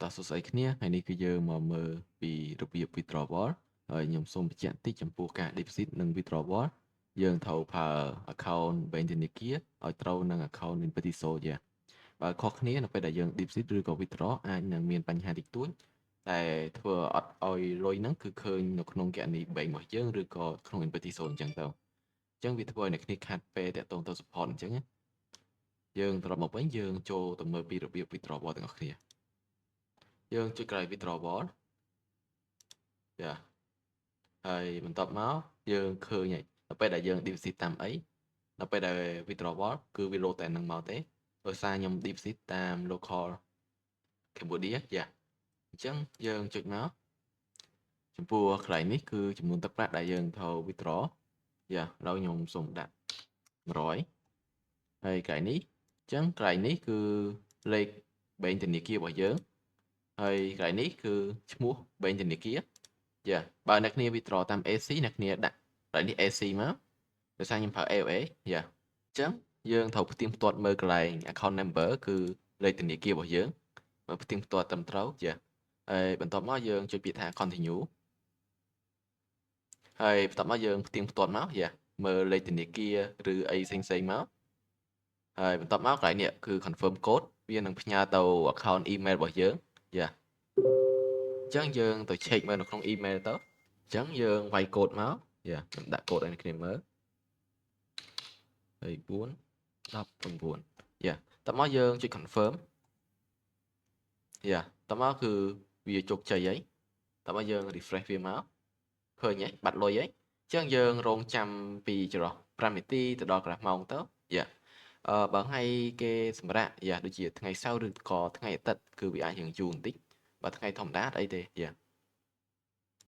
តោះសួស្តីគ្នាថ្ងៃនេះគឺយើងមកមើលពីរបៀប withdrawal ហើយខ្ញុំសូមបញ្ជាក់បន្តិចចំពោះការ deposit និង withdrawal យើងត្រូវប្រើ account bank ធនាគារឲ្យត្រូវនឹង account Inpetiso យ៉ាបើខុសគ្នានៅពេលដែលយើង deposit ឬក៏ withdraw អាចនឹងមានបញ្ហាតិចតួចតែធ្វើអត់ឲ្យលុយហ្នឹងគឺឃើញនៅក្នុងគណនី bank របស់យើងឬក៏ក្នុង Inpetiso អញ្ចឹងទៅអញ្ចឹងវាធ្វើឲ្យអ្នកគ្នាខាត់ពេលតាក់ទងទៅ support អញ្ចឹងណាយើងត្រឡប់មកវិញយើងចូលទៅមើលពីរបៀប withdrawal ទាំងអស់គ្នាយើងចុចក្រោយ withdrawal យ៉ាហើយបន្ទាប់មកយើងឃើញហើយនៅពេលដែលយើង deposit តាមអីនៅពេលដែល withdrawal គឺវាលោតតែនឹងមកទេដោយសារខ្ញុំ deposit តាម local Cambodia យ៉ាអញ្ចឹងយើងចុចមកចំពោះកន្លែងនេះគឺចំនួនទឹកប្រាក់ដែលយើងត្រូវ withdraw យ៉ាឥឡូវខ្ញុំសូមដាក់100ហើយកន្លែងនេះអញ្ចឹងកន្លែងនេះគឺលេខ bank ធនាគាររបស់យើងហើយកន្លែងនេះគឺឈ្មោះ bank ធនាគារយ៉ាបើអ្នកគ្នា withdraw តាម AC អ្នកគ្នាដាក់កន្លែងនេះ AC មកដោយសារខ្ញុំប្រើ AOA យ៉ាអញ្ចឹងយើងត្រូវផ្ទៀងផ្ទាត់មើលកន្លែង account number គឺលេខធនាគាររបស់យើងមើលផ្ទៀងផ្ទាត់ត្រឹមត្រូវយ៉ាហើយបន្ទាប់មកយើងចុចពាក្យថា continue ហើយបន្ទាប់មកយើងផ្ទៀងផ្ទាត់មកយ៉ាមើលលេខធនាគារឬអីផ្សេងៗមកហើយបន្ទាប់មកកន្លែងនេះគឺ confirm code វានឹងផ្ញើទៅ account email របស់យើងយ៉ាអញ្ចឹងយើងទៅ check មើលនៅក្នុង email ទៅអញ្ចឹងយើងវាយកូដមកយ៉ាខ្ញុំដាក់កូដឲ្យអ្នកគ្នាមើល24 19យ៉ាតោះមកយើងចុច confirm យ៉ាតោះមកគឺវាជោគជ័យហើយតោះមកយើង refresh វាមកឃើញហ៎បាត់លុយហ៎អញ្ចឹងយើងរងចាំពីចន្លោះ5នាទីទៅដល់កន្លះម៉ោងទៅយ៉ាបើថ្ងៃគេសម្រាប់យ៉ាដូចជាថ្ងៃសៅរ៍ឬក៏ថ្ងៃអាទិត្យគឺវាអាចរៀងយូរបន្តិចបើថ្ងៃធម្មតាអត់អីទេយ៉ា